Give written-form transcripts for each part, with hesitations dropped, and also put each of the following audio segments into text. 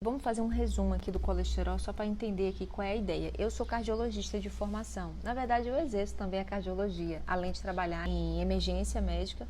Vamos fazer um resumo aqui do colesterol só para entender aqui qual é a ideia. Eu sou cardiologista de formação. Na verdade, eu exerço também a cardiologia, além de trabalhar em emergência médica,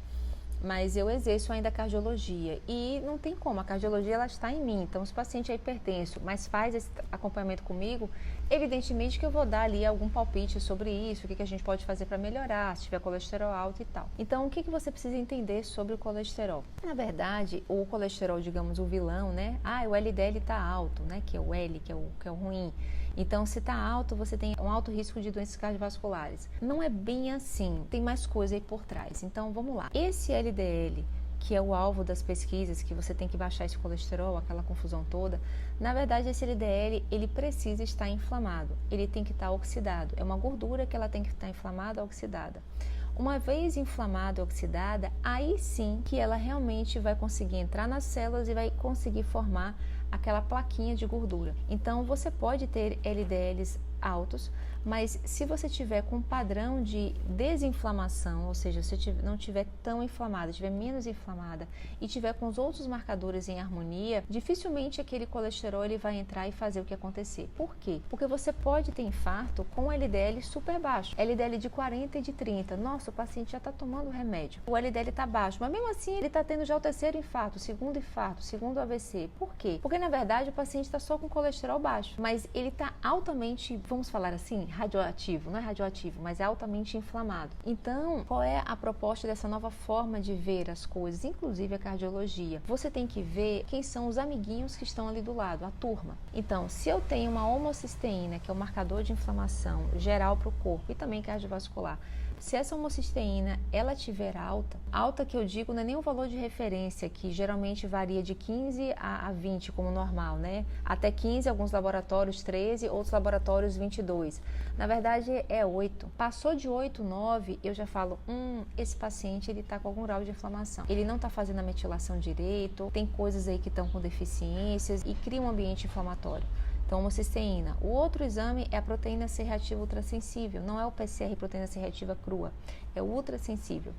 mas eu exerço ainda a cardiologia e não tem como, a cardiologia ela está em mim, então se o paciente é hipertenso, mas faz esse acompanhamento comigo, evidentemente que eu vou dar ali algum palpite sobre isso, o que a gente pode fazer para melhorar, se tiver colesterol alto e tal. Então, o que você precisa entender sobre o colesterol? Na verdade, o colesterol, digamos, o vilão, né? O LDL está alto, né? Que é o L, que é o ruim. Então, se está alto, você tem um alto risco de doenças cardiovasculares. Não é bem assim, tem mais coisa aí por trás. Então, vamos lá. Esse LDL, que é o alvo das pesquisas, que você tem que baixar esse colesterol, aquela confusão toda, na verdade, esse LDL, ele precisa estar inflamado, ele tem que estar oxidado. É uma gordura que ela tem que estar inflamada, oxidada. Uma vez inflamada e oxidada, aí sim que ela realmente vai conseguir entrar nas células e vai conseguir formar aquela plaquinha de gordura. Então, você pode ter LDLs altos, mas se você tiver com um padrão de desinflamação, ou seja, se não tiver tão inflamada, tiver menos inflamada e tiver com os outros marcadores em harmonia, dificilmente aquele colesterol ele vai entrar e fazer o que acontecer. Por quê? Porque você pode ter infarto com LDL super baixo, LDL de 40 e de 30. Nossa, o paciente já está tomando remédio, o LDL está baixo, mas mesmo assim ele está tendo já o terceiro infarto, o segundo AVC. Por quê? Porque na verdade o paciente está só com colesterol baixo, mas ele está altamente, vamos falar assim, radioativo, não é radioativo, mas é altamente inflamado. Então, qual é a proposta dessa nova forma de ver as coisas, inclusive a cardiologia? Você tem que ver quem são os amiguinhos que estão ali do lado, a turma. Então, se eu tenho uma homocisteína, que é o marcador de inflamação geral para o corpo e também cardiovascular, se essa homocisteína ela tiver alta que eu digo não é nem o valor de referência, que geralmente varia de 15 a 20 como normal, né? Até 15, alguns laboratórios 13, outros laboratórios 22. Na verdade é 8. Passou de 8, 9, eu já falo, esse paciente ele está com algum grau de inflamação. Ele não está fazendo a metilação direito, tem coisas aí que estão com deficiências e cria um ambiente inflamatório. Então, homocisteína. O outro exame é a proteína C reativa ultrassensível. Não é o PCR proteína C reativa crua, é o ultrassensível.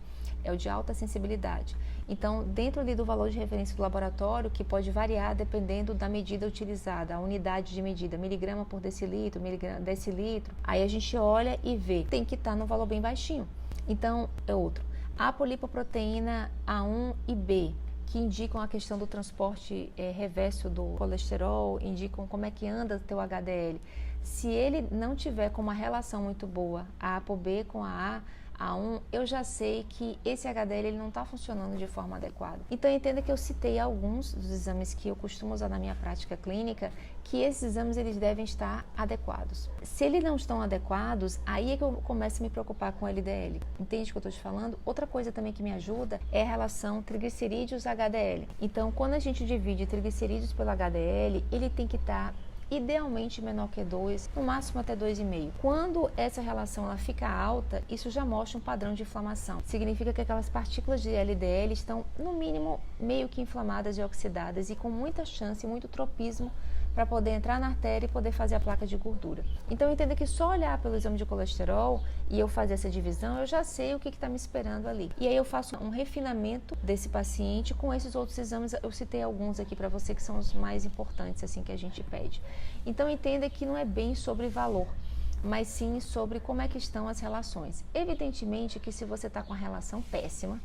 É o de alta sensibilidade. Então, dentro ali do valor de referência do laboratório, que pode variar dependendo da medida utilizada, a unidade de medida, miligrama por decilitro, decilitro, aí a gente olha e vê, tem que estar no valor bem baixinho. Então, é outro. A polipoproteína A1 e B, que indicam a questão do transporte reverso do colesterol, indicam como é que anda o teu HDL. Se ele não tiver com uma relação muito boa, a ApoB com a A1, eu já sei que esse HDL ele não está funcionando de forma adequada. Então entenda que eu citei alguns dos exames que eu costumo usar na minha prática clínica, que esses exames eles devem estar adequados. Se eles não estão adequados, aí é que eu começo a me preocupar com o LDL. Entende o que eu estou te falando? Outra coisa também que me ajuda é a relação triglicerídeos-HDL. Então, quando a gente divide triglicerídeos pelo HDL, ele tem que estar idealmente menor que 2, no máximo até 2,5. Quando essa relação ela fica alta, isso já mostra um padrão de inflamação. Significa que aquelas partículas de LDL estão, no mínimo, meio que inflamadas e oxidadas e com muita chance, muito tropismo para poder entrar na artéria e poder fazer a placa de gordura. Então, entenda que só olhar pelo exame de colesterol e eu fazer essa divisão, eu já sei o que está me esperando ali. E aí eu faço um refinamento desse paciente com esses outros exames. Eu citei alguns aqui para você que são os mais importantes, assim, que a gente pede. Então, entenda que não é bem sobre valor, mas sim sobre como é que estão as relações. Evidentemente que se você está com a relação péssima,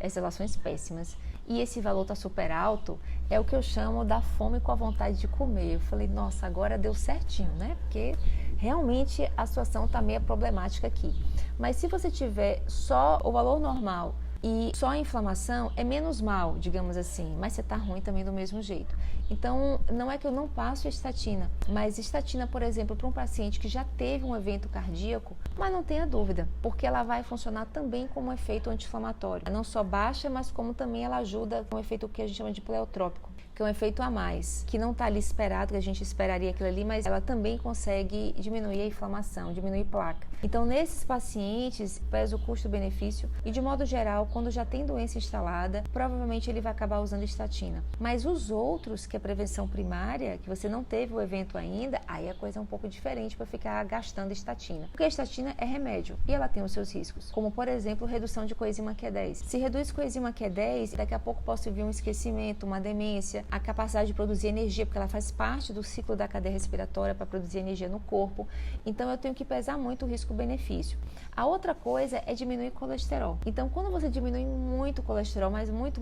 as relações péssimas, e esse valor está super alto, é o que eu chamo da fome com a vontade de comer. Eu falei, nossa, agora deu certinho, né? Porque realmente a situação está meio problemática aqui. Mas se você tiver só o valor normal e só a inflamação, é menos mal, digamos assim, mas você está ruim também do mesmo jeito. Então, não é que eu não passo estatina, mas estatina, por exemplo, para um paciente que já teve um evento cardíaco, mas não tenha dúvida, porque ela vai funcionar também como um efeito anti-inflamatório. Não só baixa, mas como também ela ajuda com um efeito que a gente chama de pleotrópico, que é um efeito a mais, que não está ali esperado, que a gente esperaria aquilo ali, mas ela também consegue diminuir a inflamação, diminuir placa. Então, nesses pacientes, pesa o custo-benefício e, de modo geral, quando já tem doença instalada, provavelmente ele vai acabar usando estatina. Mas os outros, que é prevenção primária, que você não teve o evento ainda, aí a coisa é um pouco diferente para ficar gastando estatina. Porque a estatina é remédio e ela tem os seus riscos, como, por exemplo, redução de coenzima Q10. Se reduz coenzima Q10, daqui a pouco pode vir um esquecimento, uma demência, a capacidade de produzir energia, porque ela faz parte do ciclo da cadeia respiratória para produzir energia no corpo. Então, eu tenho que pesar muito o risco-benefício. A outra coisa é diminuir o colesterol. Então, quando você diminui muito o colesterol, mas muito,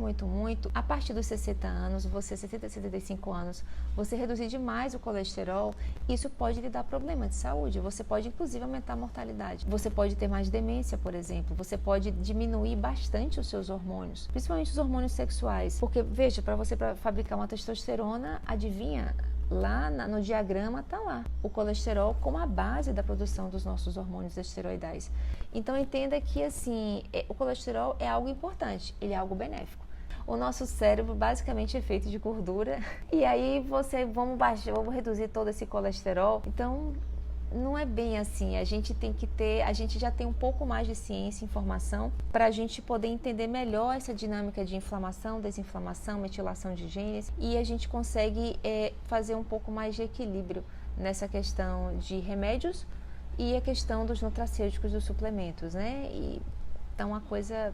a partir dos 60 anos, 60, 65 anos, você reduzir demais o colesterol, isso pode lhe dar problema de saúde. Você pode, inclusive, aumentar a mortalidade. Você pode ter mais demência, por exemplo. Você pode diminuir bastante os seus hormônios, principalmente os hormônios sexuais. Porque, veja, para você fabricar uma testosterona, adivinha? Lá no diagrama está lá o colesterol como a base da produção dos nossos hormônios esteroidais. Então entenda que assim, o colesterol é algo importante, ele é algo benéfico. O nosso cérebro basicamente é feito de gordura e aí vamos reduzir todo esse colesterol. Então não é bem assim, a gente já tem um pouco mais de ciência e informação para a gente poder entender melhor essa dinâmica de inflamação, desinflamação, metilação de genes e a gente consegue fazer um pouco mais de equilíbrio nessa questão de remédios e a questão dos nutracêuticos, dos suplementos, né? Então a coisa,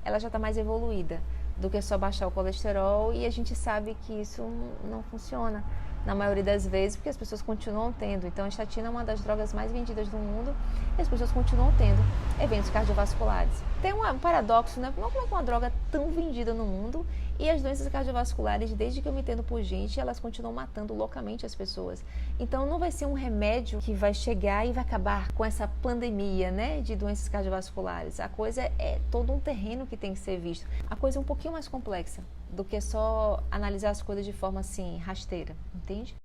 ela já está mais evoluída do que só baixar o colesterol e a gente sabe que isso não funciona na maioria das vezes, porque as pessoas continuam tendo. Então, a estatina é uma das drogas mais vendidas do mundo e as pessoas continuam tendo eventos cardiovasculares. Tem um paradoxo, né? Como é que uma droga tão vendida no mundo e as doenças cardiovasculares, desde que eu me entendo por gente, elas continuam matando loucamente as pessoas. Então, não vai ser um remédio que vai chegar e vai acabar com essa pandemia, né, de doenças cardiovasculares. A coisa é todo um terreno que tem que ser visto. A coisa é um pouquinho mais complexa do que só analisar as coisas de forma assim, rasteira, entende?